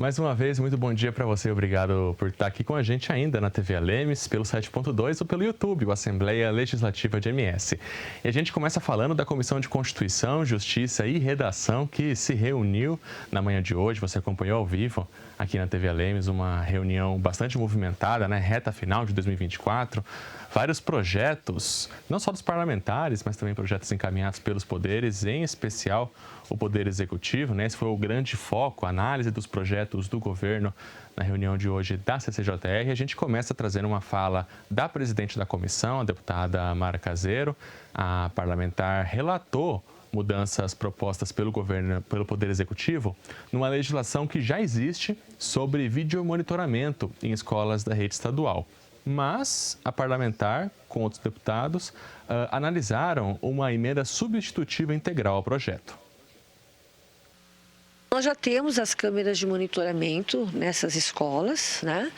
Mais uma vez, muito bom dia para você. Obrigado por estar aqui com a gente ainda na TV Alemes, pelo 7.2 ou pelo YouTube, o Assembleia Legislativa de MS. E a gente começa falando da Comissão de Constituição, Justiça e Redação, que se reuniu na manhã de hoje. Você acompanhou ao vivo aqui na TV Alemes, uma reunião bastante movimentada, né? Reta final de 2024. Vários projetos, não só dos parlamentares, mas também projetos encaminhados pelos poderes, em especial o Poder Executivo, né? Esse foi o grande foco, a análise dos projetos do governo na reunião de hoje da CCJR. A gente começa trazendo uma fala da presidente da comissão, a deputada Mara Caseiro. A parlamentar relatou mudanças propostas pelo governo, pelo Poder Executivo, numa legislação que já existe sobre videomonitoramento em escolas da rede estadual. Mas a parlamentar, com outros deputados, analisaram uma emenda substitutiva integral ao projeto. Nós já temos as câmeras de monitoramento nessas escolas, né?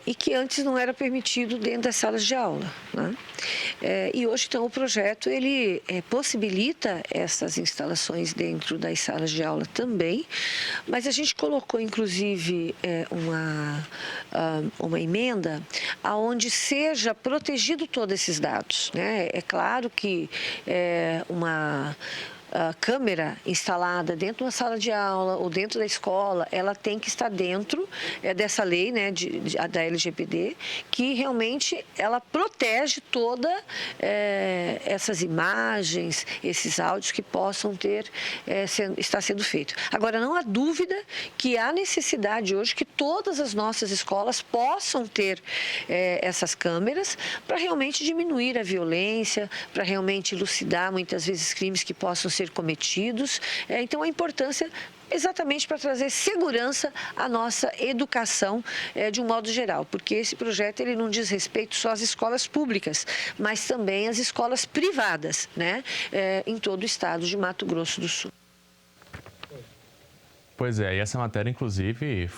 E que antes não era permitido dentro das salas de aula, né? E hoje, então, o projeto ele possibilita essas instalações dentro das salas de aula também, mas a gente colocou, inclusive, uma emenda aonde seja protegido todos esses dados, né? É claro que a câmera instalada dentro de uma sala de aula ou dentro da escola, ela tem que estar dentro dessa lei, né, da LGPD, que realmente ela protege toda essas imagens, esses áudios que possam estar sendo feito. Agora, não há dúvida que há necessidade hoje que todas as nossas escolas possam ter essas câmeras para realmente diminuir a violência, para realmente elucidar muitas vezes crimes que possam ser cometidos. Então, a importância exatamente para trazer segurança à nossa educação de um modo geral, porque esse projeto ele não diz respeito só às escolas públicas, mas também às escolas privadas, né, em todo o estado de Mato Grosso do Sul. Pois é, e essa matéria, inclusive,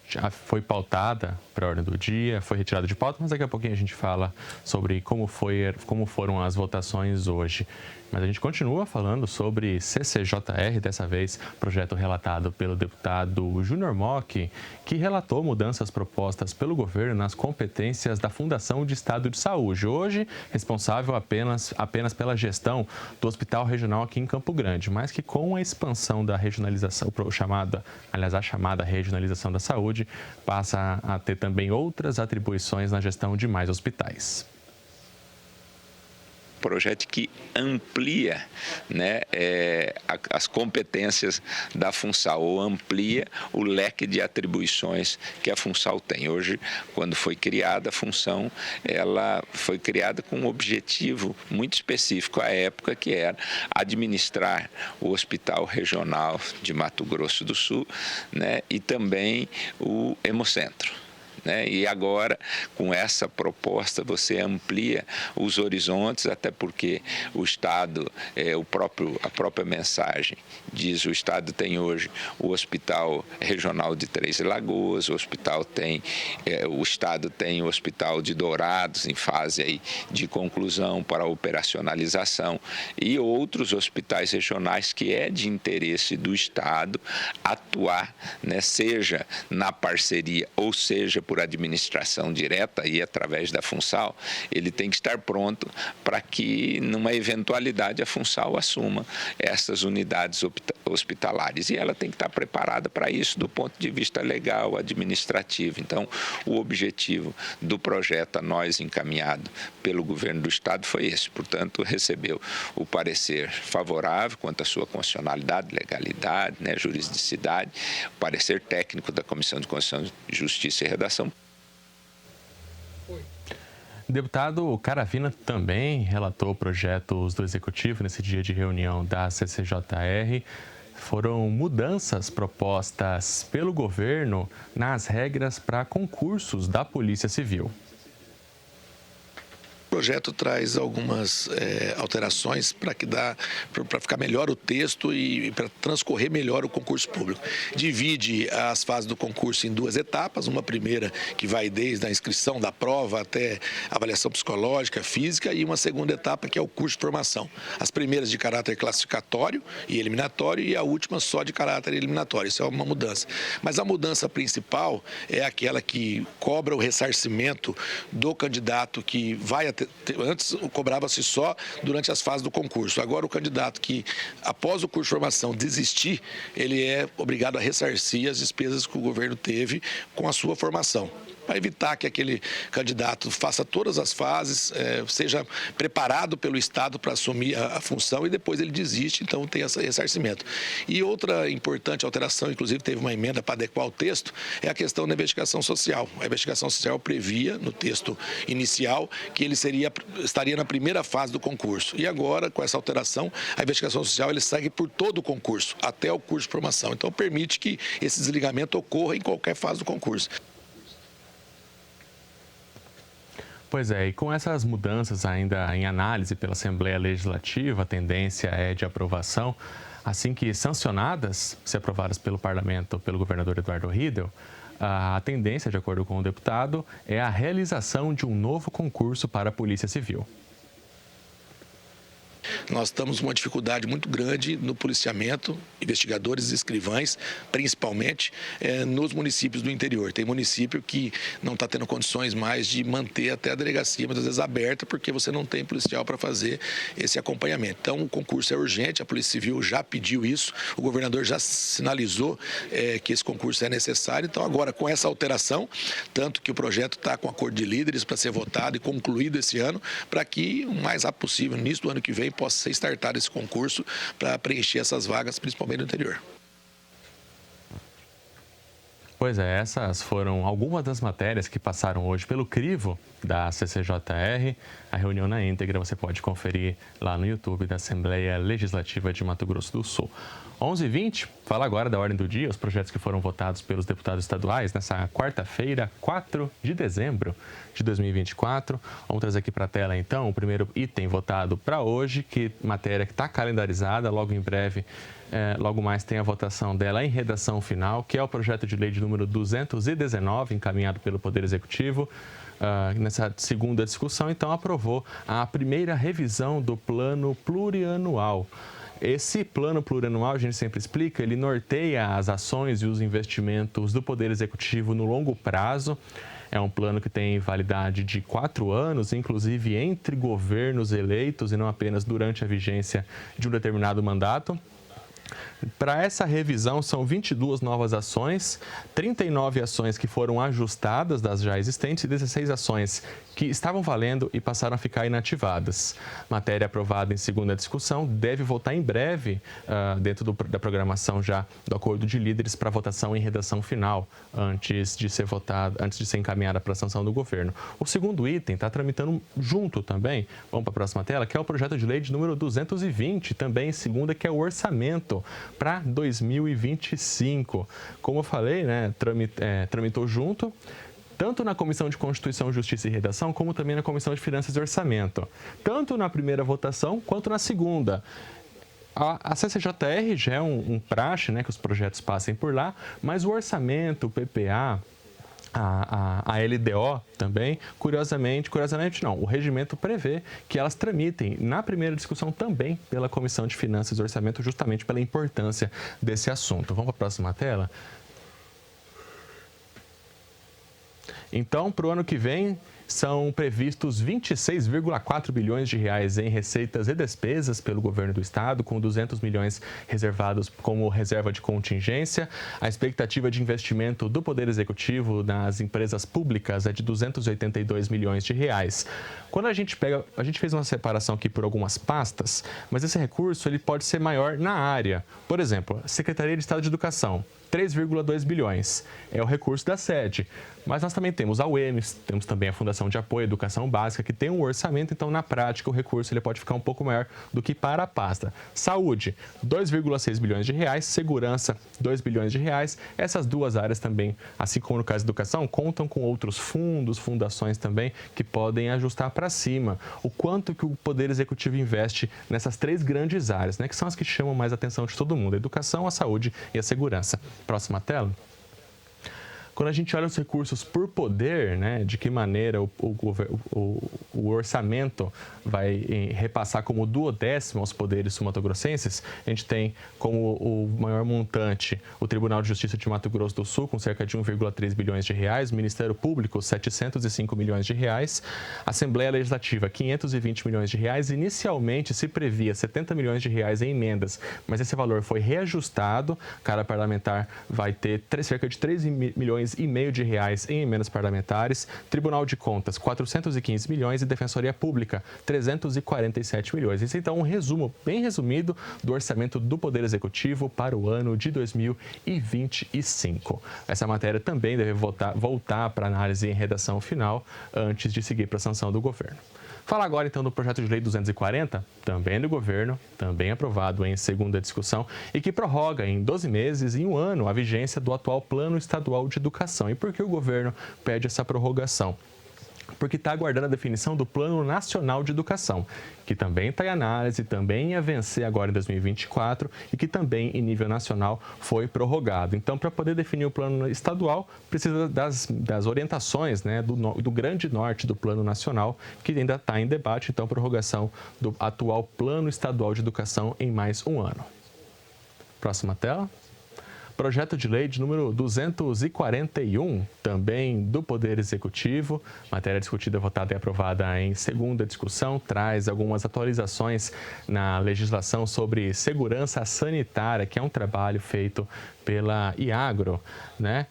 já foi pautada para a ordem do dia, foi retirada de pauta, mas daqui a pouquinho a gente fala sobre como foram as votações hoje. Mas a gente continua falando sobre CCJR, dessa vez projeto relatado pelo deputado Júnior Mock, que relatou mudanças propostas pelo governo nas competências da Fundação de Estado de Saúde, hoje responsável apenas pela gestão do Hospital Regional aqui em Campo Grande, mas que com a expansão da regionalização, a chamada regionalização da saúde, passa a ter também outras atribuições na gestão de mais hospitais. Projeto que amplia, né, as competências da FUNSAL, ou amplia o leque de atribuições que a FUNSAL tem. Hoje, quando foi criada a função, ela foi criada com um objetivo muito específico à época, que era administrar o Hospital Regional de Mato Grosso do Sul, né, e também o Hemocentro. E agora, com essa proposta, você amplia os horizontes, até porque o Estado, a própria mensagem diz, o Estado tem hoje o Hospital Regional de Três Lagoas, o Estado tem o Hospital de Dourados em fase aí de conclusão para operacionalização, e outros hospitais regionais que é de interesse do Estado atuar, né, seja na parceria ou seja por administração direta e através da FUNSAL, ele tem que estar pronto para que, numa eventualidade, a FUNSAL assuma essas unidades hospitalares. E ela tem que estar preparada para isso do ponto de vista legal, administrativo. Então, o objetivo do projeto a nós encaminhado pelo governo do Estado foi esse. Portanto, recebeu o parecer favorável quanto à sua constitucionalidade, legalidade, né, juridicidade, o parecer técnico da Comissão de Constituição, Justiça e Redação. Deputado Caravina também relatou projetos do Executivo nesse dia de reunião da CCJR. Foram mudanças propostas pelo governo nas regras para concursos da Polícia Civil. O projeto traz algumas alterações para ficar melhor o texto e para transcorrer melhor o concurso público. Divide as fases do concurso em 2 etapas, uma primeira que vai desde a inscrição da prova até avaliação psicológica, física, e uma segunda etapa que é o curso de formação. As primeiras de caráter classificatório e eliminatório e a última só de caráter eliminatório. Isso é uma mudança. Mas a mudança principal é aquela que cobra o ressarcimento do candidato que vai antes cobrava-se só durante as fases do concurso. Agora o candidato que após o curso de formação desistir, ele é obrigado a ressarcir as despesas que o governo teve com a sua formação, para evitar que aquele candidato faça todas as fases, seja preparado pelo Estado para assumir a função e depois ele desiste, então tem esse ressarcimento. E outra importante alteração, inclusive teve uma emenda para adequar o texto, é a questão da investigação social. A investigação social previa, no texto inicial, que ele estaria na primeira fase do concurso. E agora, com essa alteração, a investigação social ele segue por todo o concurso, até o curso de formação. Então permite que esse desligamento ocorra em qualquer fase do concurso. Pois é, e com essas mudanças ainda em análise pela Assembleia Legislativa, a tendência é de aprovação. Assim que sancionadas, se aprovadas pelo Parlamento, pelo governador Eduardo Riedel, a tendência, de acordo com o deputado, é a realização de um novo concurso para a Polícia Civil. Nós estamos com uma dificuldade muito grande no policiamento, investigadores e escrivães, principalmente nos municípios do interior. Tem município que não está tendo condições mais de manter até a delegacia, muitas vezes aberta, porque você não tem policial para fazer esse acompanhamento. Então, o concurso é urgente, a Polícia Civil já pediu isso, o governador já sinalizou que esse concurso é necessário. Então, agora, com essa alteração, tanto que o projeto está com acordo de líderes para ser votado e concluído esse ano, para que o mais rápido possível, no início do ano que vem, possa ser startado esse concurso para preencher essas vagas, principalmente no interior. Pois é, essas foram algumas das matérias que passaram hoje pelo crivo da CCJR. A reunião na íntegra você pode conferir lá no YouTube da Assembleia Legislativa de Mato Grosso do Sul. 11h20, fala agora da ordem do dia, os projetos que foram votados pelos deputados estaduais nessa quarta-feira, 4 de dezembro de 2024. Vamos trazer aqui para a tela, então, o primeiro item votado para hoje, que matéria que está calendarizada, logo em breve, logo mais tem a votação dela em redação final, que é o projeto de lei de número 219, encaminhado pelo Poder Executivo. Nessa segunda discussão, então, aprovou a primeira revisão do plano plurianual. Esse plano plurianual, a gente sempre explica, ele norteia as ações e os investimentos do Poder Executivo no longo prazo. É um plano que tem validade de 4 anos, inclusive entre governos eleitos e não apenas durante a vigência de um determinado mandato. Para essa revisão, são 22 novas ações, 39 ações que foram ajustadas das já existentes e 16 ações que estavam valendo e passaram a ficar inativadas. Matéria aprovada em segunda discussão deve voltar em breve dentro da programação já do acordo de líderes para votação em redação final, antes de ser encaminhada para a sanção do governo. O segundo item está tramitando junto também, vamos para a próxima tela, que é o projeto de lei de número 220, também em segunda, que é o orçamento para 2025. Como eu falei, né, tramitou junto, tanto na Comissão de Constituição, Justiça e Redação, como também na Comissão de Finanças e Orçamento. Tanto na primeira votação, quanto na segunda. A CCJR já é um praxe, né, que os projetos passem por lá, mas o orçamento, o PPA, a LDO também, curiosamente não, o regimento prevê que elas tramitem na primeira discussão também pela Comissão de Finanças e Orçamento, justamente pela importância desse assunto. Vamos para a próxima tela? Então, para o ano que vem, são previstos 26,4 bilhões de reais em receitas e despesas pelo governo do estado, com 200 milhões reservados como reserva de contingência. A expectativa de investimento do Poder Executivo nas empresas públicas é de 282 milhões de reais. Quando a gente fez uma separação aqui por algumas pastas, mas esse recurso ele pode ser maior na área. Por exemplo, a Secretaria de Estado de Educação, 3,2 bilhões. É o recurso da sede. Mas nós também temos a UEMS, temos também a Fundação educação de apoio, educação básica, que tem um orçamento, então na prática o recurso ele pode ficar um pouco maior do que para a pasta. Saúde, 2,6 bilhões de reais, segurança, 2 bilhões de reais. Essas duas áreas também, assim como no caso da educação, contam com outros fundos, fundações também, que podem ajustar para cima o quanto que o Poder Executivo investe nessas três grandes áreas, né, que são as que chamam mais a atenção de todo mundo: a educação, a saúde e a segurança. Próxima tela. Quando a gente olha os recursos por poder, né, de que maneira o orçamento vai repassar como 12º aos poderes sul-mato-grossenses, a gente tem como o maior montante o Tribunal de Justiça de Mato Grosso do Sul, com cerca de 1,3 bilhões de reais, o Ministério Público, 705 milhões de reais, Assembleia Legislativa, 520 milhões de reais. Inicialmente se previa 70 milhões de reais em emendas, mas esse valor foi reajustado, cada parlamentar vai ter cerca de 3 milhões e meio de reais em emendas parlamentares, Tribunal de Contas, 415 milhões e Defensoria Pública, 347 milhões. Isso então um resumo bem resumido do orçamento do Poder Executivo para o ano de 2025. Essa matéria também deve voltar para análise em redação final antes de seguir para a sanção do governo. Fala agora então do projeto de lei 240, também do governo, também aprovado em segunda discussão e que prorroga em 12 meses e 1 ano a vigência do atual Plano Estadual de Educação. E por que o governo pede essa prorrogação? Porque está aguardando a definição do Plano Nacional de Educação, que também está em análise, também ia vencer agora em 2024 e que também, em nível nacional, foi prorrogado. Então, para poder definir o plano estadual, precisa das orientações, né, do grande norte do Plano Nacional, que ainda está em debate. Então, prorrogação do atual Plano Estadual de Educação em mais 1 ano. Próxima tela. Projeto de lei de número 241, também do Poder Executivo, matéria discutida, votada e aprovada em segunda discussão, traz algumas atualizações na legislação sobre segurança sanitária, que é um trabalho feito pela Iagro, né?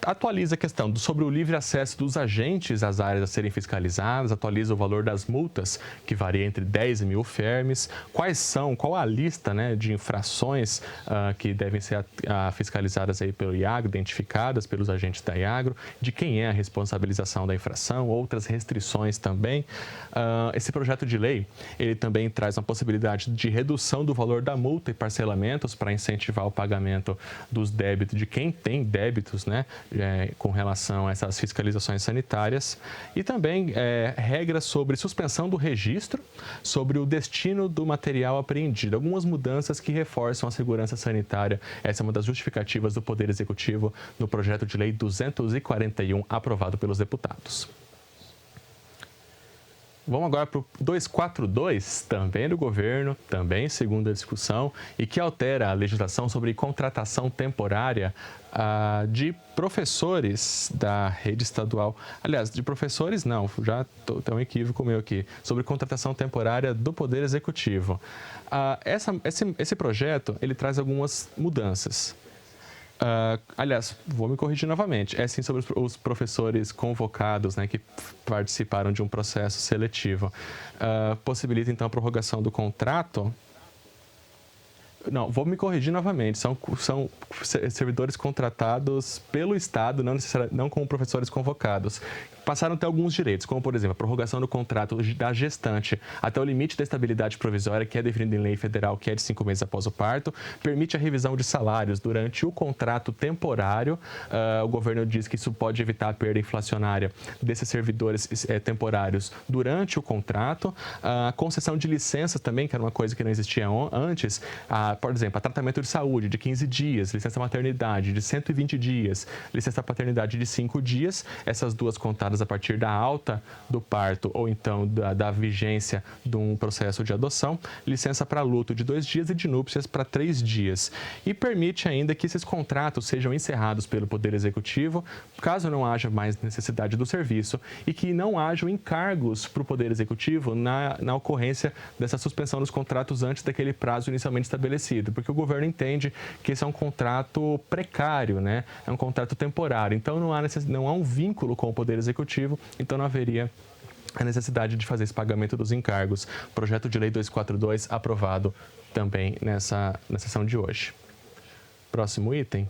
Atualiza a questão sobre o livre acesso dos agentes às áreas a serem fiscalizadas, atualiza o valor das multas, que varia entre 10 mil fermes, qual a lista, né, de infrações que devem ser fiscalizadas aí pelo Iagro, identificadas pelos agentes da Iagro, de quem é a responsabilização da infração, outras restrições também. Esse projeto de lei, ele também traz uma possibilidade de redução do valor da multa e parcelamentos para incentivar o pagamento dos débitos de quem tem débitos, né, com relação a essas fiscalizações sanitárias, e também regras sobre suspensão do registro, sobre o destino do material apreendido. Algumas mudanças que reforçam a segurança sanitária. Essa é uma das justificativas do Poder Executivo no projeto de lei 241, aprovado pelos deputados. Vamos agora para o 242, também do governo, também segunda discussão, e que altera a legislação sobre contratação temporária de professores da rede estadual. Aliás, de professores não, já tem um equívoco meu aqui, sobre contratação temporária do Poder Executivo. Esse projeto, ele traz algumas mudanças. Aliás, vou me corrigir novamente. É sim sobre os professores convocados, né, que participaram de um processo seletivo. Possibilita, então, a prorrogação do contrato. Não, vou me corrigir novamente. São servidores contratados pelo Estado, não como professores convocados. Passaram a ter alguns direitos, como, por exemplo, a prorrogação do contrato da gestante até o limite da estabilidade provisória, que é definido em lei federal, que é de 5 meses após o parto. Permite a revisão de salários durante o contrato temporário. O governo diz que isso pode evitar a perda inflacionária desses servidores temporários durante o contrato. A concessão de licenças também, que era uma coisa que não existia antes. Por exemplo, a tratamento de saúde de 15 dias, licença maternidade de 120 dias, licença paternidade de 5 dias. Essas duas contadas a partir da alta do parto ou então da vigência de um processo de adoção, licença para luto de 2 dias e de núpcias para 3 dias. E permite ainda que esses contratos sejam encerrados pelo Poder Executivo, caso não haja mais necessidade do serviço, e que não hajam encargos para o Poder Executivo na ocorrência dessa suspensão dos contratos antes daquele prazo inicialmente estabelecido, porque o governo entende que esse é um contrato precário, né? É um contrato temporário, então não há um vínculo com o Poder Executivo, então não haveria a necessidade de fazer esse pagamento dos encargos. Projeto de lei 242 aprovado também na sessão de hoje. Próximo item.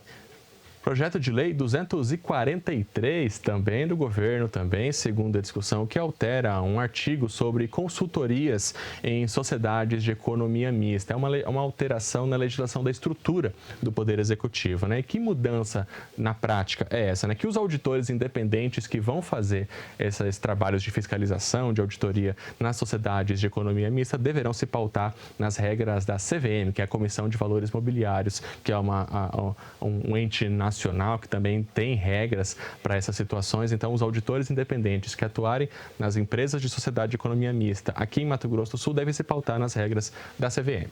Projeto de lei 243, também do governo, também segundo a discussão, que altera um artigo sobre consultorias em sociedades de economia mista. É uma alteração na legislação da estrutura do Poder Executivo, né? E que mudança na prática é essa, né? Que os auditores independentes que vão fazer esses trabalhos de fiscalização, de auditoria nas sociedades de economia mista, deverão se pautar nas regras da CVM, que é a Comissão de Valores Mobiliários, que é um ente nacional que também tem regras para essas situações. Então, os auditores independentes que atuarem nas empresas de sociedade de economia mista aqui em Mato Grosso do Sul devem se pautar nas regras da CVM.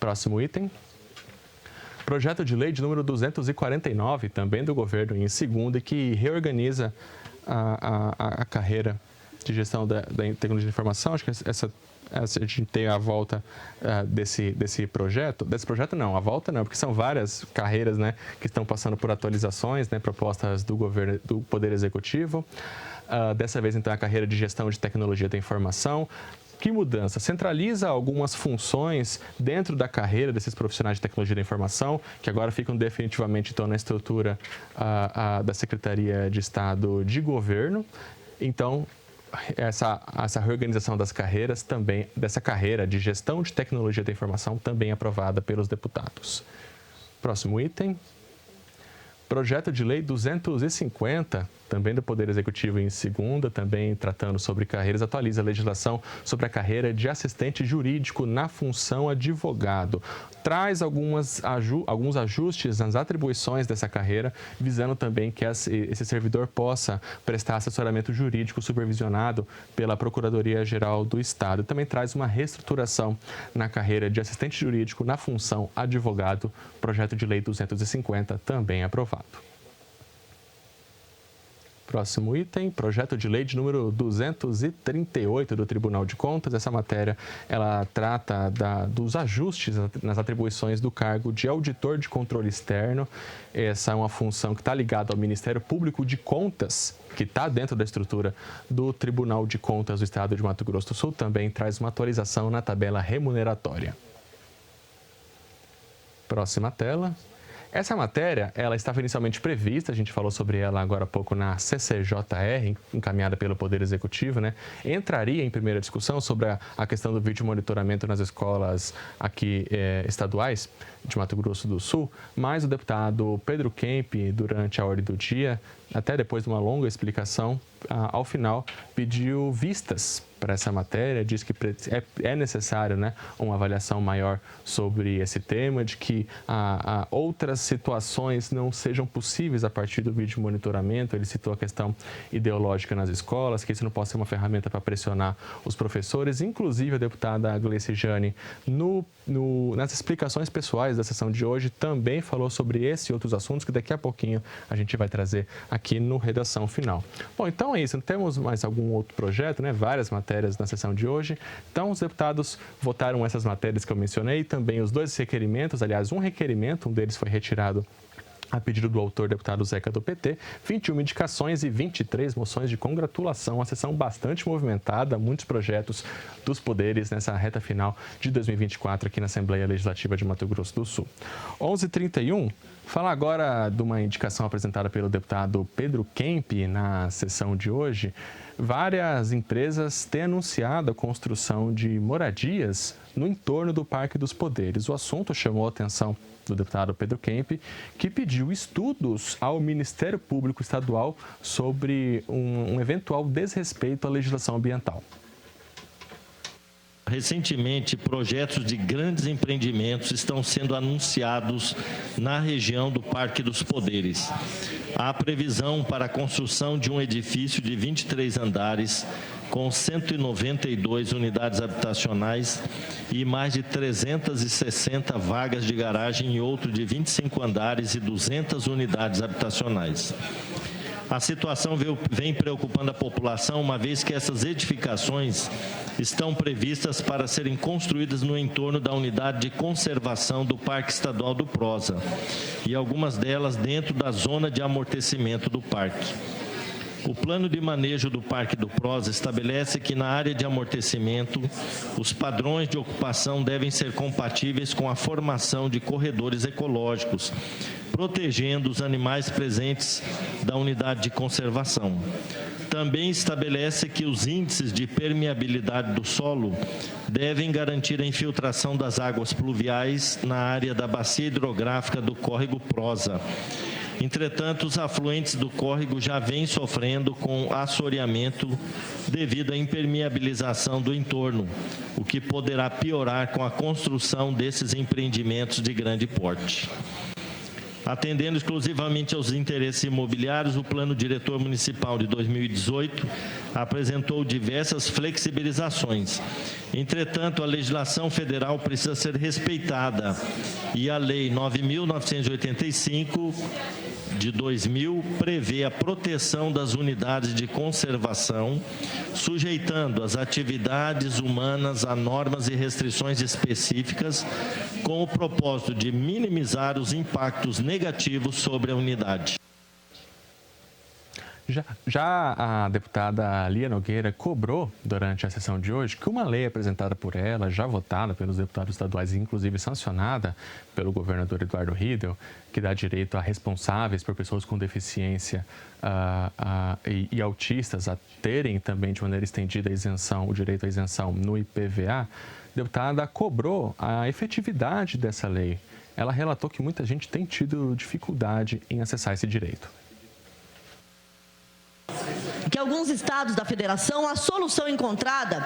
Próximo item. Projeto de lei de número 249, também do governo, em segunda, que reorganiza a carreira de gestão da tecnologia de informação. Acho que a gente tem a volta desse projeto. Desse projeto não, a volta não, porque são várias carreiras, né, que estão passando por atualizações, né, propostas do governo, do Poder Executivo. Dessa vez, então, a carreira de gestão de tecnologia da informação. Que mudança? Centraliza algumas funções dentro da carreira desses profissionais de tecnologia da informação, que agora ficam definitivamente, então, na estrutura da Secretaria de Estado de Governo. Então, essa reorganização das carreiras também, dessa carreira de gestão de tecnologia da informação, também aprovada pelos deputados. Próximo item. Projeto de lei 250, também do Poder Executivo em segunda, também tratando sobre carreiras, atualiza a legislação sobre a carreira de assistente jurídico na função advogado. Traz alguns ajustes nas atribuições dessa carreira, visando também que esse servidor possa prestar assessoramento jurídico supervisionado pela Procuradoria-Geral do Estado. Também traz uma reestruturação na carreira de assistente jurídico na função advogado. Projeto de lei 250, também aprovado. Próximo item, projeto de lei de número 238 do Tribunal de Contas. Essa matéria, ela trata dos ajustes nas atribuições do cargo de auditor de controle externo. Essa é uma função que está ligada ao Ministério Público de Contas, que está dentro da estrutura do Tribunal de Contas do Estado de Mato Grosso do Sul. Também traz uma atualização na tabela remuneratória. Próxima tela. Essa matéria, ela estava inicialmente prevista, a gente falou sobre ela agora há pouco na CCJR, encaminhada pelo Poder Executivo, né? Entraria em primeira discussão sobre a questão do vídeo monitoramento nas escolas aqui estaduais de Mato Grosso do Sul, mas o deputado Pedro Kemp, durante a ordem do dia, até depois de uma longa explicação, ao final pediu vistas para essa matéria, diz que é necessário, né, uma avaliação maior sobre esse tema, de que outras situações não sejam possíveis a partir do vídeo monitoramento. Ele citou a questão ideológica nas escolas, que isso não pode ser uma ferramenta para pressionar os professores. Inclusive, a deputada Gleice Jane, nas explicações pessoais da sessão de hoje, também falou sobre esse e outros assuntos que daqui a pouquinho a gente vai trazer aqui no Redação Final. Bom, então é isso. Temos mais algum outro projeto, né? Várias matérias na sessão de hoje. Então, os deputados votaram essas matérias que eu mencionei, também os dois requerimentos, aliás, um requerimento, um deles foi retirado a pedido do autor, deputado Zeca, do PT, 21 indicações e 23 moções de congratulação. Uma sessão bastante movimentada, muitos projetos dos poderes nessa reta final de 2024 aqui na Assembleia Legislativa de Mato Grosso do Sul. 11h31, falar agora de uma indicação apresentada pelo deputado Pedro Kemp na sessão de hoje. Várias empresas têm anunciado a construção de moradias no entorno do Parque dos Poderes. O assunto chamou a atenção do deputado Pedro Kemp, que pediu estudos ao Ministério Público Estadual sobre um eventual desrespeito à legislação ambiental. Recentemente, projetos de grandes empreendimentos estão sendo anunciados na região do Parque dos Poderes. Há previsão para a construção de um edifício de 23 andares, com 192 unidades habitacionais e mais de 360 vagas de garagem, e outro de 25 andares e 200 unidades habitacionais. A situação vem preocupando a população, uma vez que essas edificações estão previstas para serem construídas no entorno da unidade de conservação do Parque Estadual do Prosa, e algumas delas dentro da zona de amortecimento do parque. O plano de manejo do Parque do Prosa estabelece que na área de amortecimento, os padrões de ocupação devem ser compatíveis com a formação de corredores ecológicos, protegendo os animais presentes da unidade de conservação. Também estabelece que os índices de permeabilidade do solo devem garantir a infiltração das águas pluviais na área da bacia hidrográfica do córrego Prosa. Entretanto, os afluentes do córrego já vêm sofrendo com assoreamento devido à impermeabilização do entorno, o que poderá piorar com a construção desses empreendimentos de grande porte. Atendendo exclusivamente aos interesses imobiliários, o Plano Diretor Municipal de 2018 apresentou diversas flexibilizações. Entretanto, a legislação federal precisa ser respeitada e a Lei 9.985 de 2000 prevê a proteção das unidades de conservação, sujeitando as atividades humanas a normas e restrições específicas, com o propósito de minimizar os impactos negativos sobre a unidade. Já a deputada Lia Nogueira cobrou, durante a sessão de hoje, que uma lei apresentada por ela, já votada pelos deputados estaduais e inclusive sancionada pelo governador Eduardo Riedel, que dá direito a responsáveis por pessoas com deficiência e autistas a terem também de maneira estendida a isenção, o direito à isenção no IPVA, a deputada cobrou a efetividade dessa lei. Ela relatou que muita gente tem tido dificuldade em acessar esse direito. Que alguns estados da federação, a solução encontrada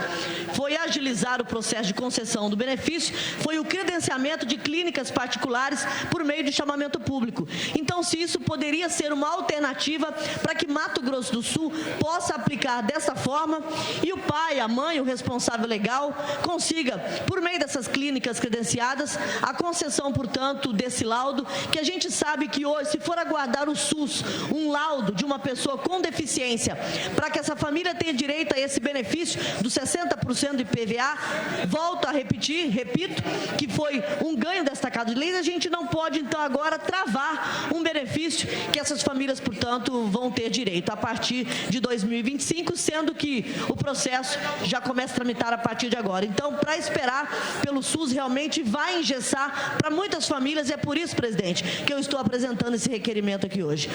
foi agilizar o processo de concessão do benefício, foi o credenciamento de clínicas particulares por meio de chamamento público. Então, se isso poderia ser uma alternativa para que Mato Grosso do Sul possa aplicar dessa forma e o pai, a mãe, o responsável legal consiga, por meio dessas clínicas credenciadas, a concessão, portanto, desse laudo, que a gente sabe que hoje, se for aguardar o SUS, um laudo de uma pessoa com deficiência, para que essa família tenha direito a esse benefício dos 60% do IPVA, volto a repetir, repito, que foi um ganho destacado de lei, a gente não pode, então, agora travar um benefício que essas famílias, portanto, vão ter direito a partir de 2025, sendo que o processo já começa a tramitar a partir de agora. Então, para esperar pelo SUS, realmente vai engessar para muitas famílias, e é por isso, presidente, que eu estou apresentando esse requerimento aqui hoje.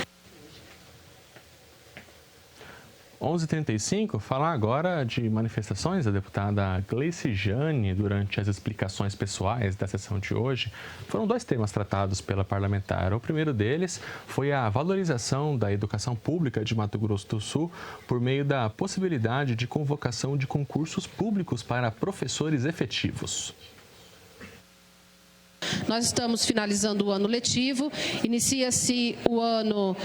11h35, falar agora de manifestações da deputada Gleice Jane durante as explicações pessoais da sessão de hoje. Foram dois temas tratados pela parlamentar. O primeiro deles foi a valorização da educação pública de Mato Grosso do Sul por meio da possibilidade de convocação de concursos públicos para professores efetivos. Nós estamos finalizando o ano letivo, inicia-se o ano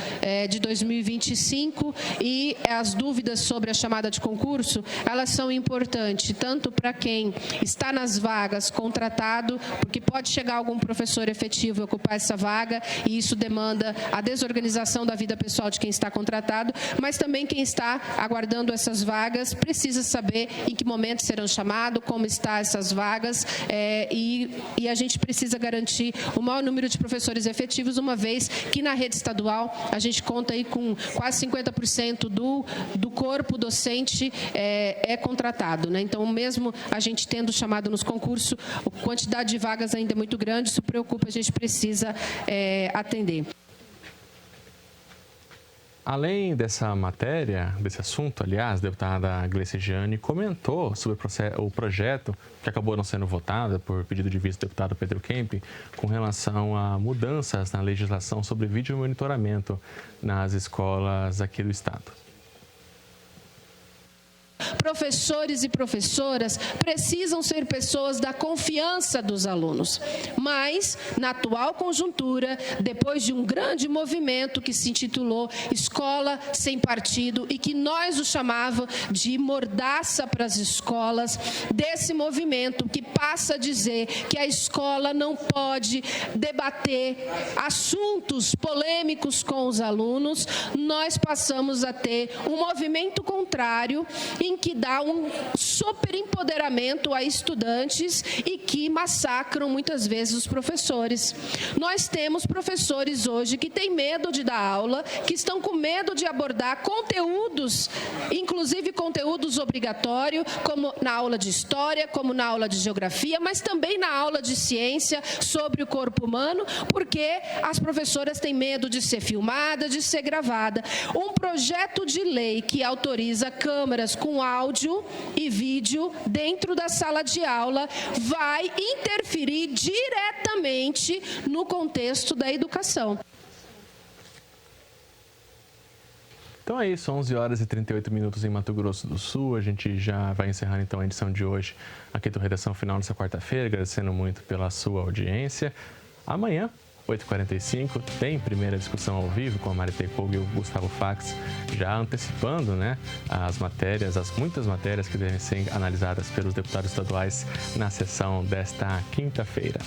de 2025 e as dúvidas sobre a chamada de concurso, elas são importantes, tanto para quem está nas vagas contratado, porque pode chegar algum professor efetivo e ocupar essa vaga, e isso demanda a desorganização da vida pessoal de quem está contratado, mas também quem está aguardando essas vagas precisa saber em que momento serão chamados, como estão essas vagas, e a gente precisa garantir o maior número de professores efetivos, uma vez que na rede estadual a gente conta aí com quase 50% do corpo docente é contratado, né? Então, mesmo a gente tendo chamado nos concursos, a quantidade de vagas ainda é muito grande, isso preocupa, a gente precisa atender. Além dessa matéria, desse assunto, aliás, a deputada Gleice Jane comentou sobre o projeto que acabou não sendo votado por pedido de vice-deputado Pedro Kemp, com relação a mudanças na legislação sobre vídeo monitoramento nas escolas aqui do estado. Professores e professoras precisam ser pessoas da confiança dos alunos, mas, na atual conjuntura, depois de um grande movimento que se intitulou Escola Sem Partido e que nós o chamávamos de mordaça para as escolas, desse movimento que passa a dizer que a escola não pode debater assuntos polêmicos com os alunos, nós passamos a ter um movimento contrário em que dá um super empoderamento a estudantes e que massacram muitas vezes os professores. Nós temos professores hoje que têm medo de dar aula, que estão com medo de abordar inclusive conteúdos obrigatórios, como na aula de história, como na aula de geografia, geografia, mas também na aula de ciência sobre o corpo humano, porque as professoras têm medo de ser filmada, de ser gravada. Um projeto de lei que autoriza câmeras com áudio e vídeo dentro da sala de aula vai interferir diretamente no contexto da educação. Então é isso, 11 horas e 38 minutos em Mato Grosso do Sul. A gente já vai encerrando então a edição de hoje aqui do Redação Final nessa quarta-feira, agradecendo muito pela sua audiência. Amanhã, 8h45, tem primeira discussão ao vivo com a Maritei Kogo e o Gustavo Fax, já antecipando, né, as matérias, as muitas matérias que devem ser analisadas pelos deputados estaduais na sessão desta quinta-feira.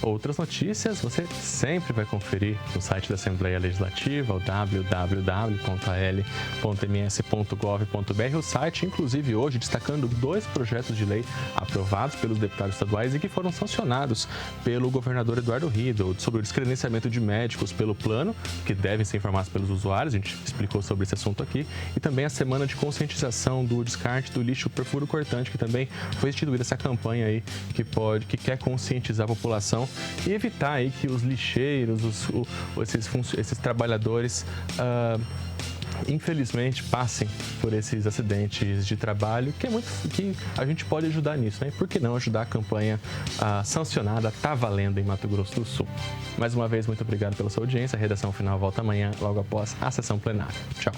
Outras notícias você sempre vai conferir no site da Assembleia Legislativa, o www.al.ms.gov.br. O site, inclusive, hoje destacando 2 projetos de lei aprovados pelos deputados estaduais e que foram sancionados pelo governador Eduardo Riedel, sobre o descredenciamento de médicos pelo plano, que devem ser informados pelos usuários, a gente explicou sobre esse assunto aqui, e também a semana de conscientização do descarte do lixo perfuro cortante, que também foi instituída essa campanha aí que quer conscientizar a população e evitar aí que os lixeiros, esses trabalhadores, infelizmente, passem por esses acidentes de trabalho, que a gente pode ajudar nisso, né? Por que não ajudar a campanha sancionada, tá valendo em Mato Grosso do Sul. Mais uma vez, muito obrigado pela sua audiência. A Redação Final volta amanhã, logo após a sessão plenária. Tchau.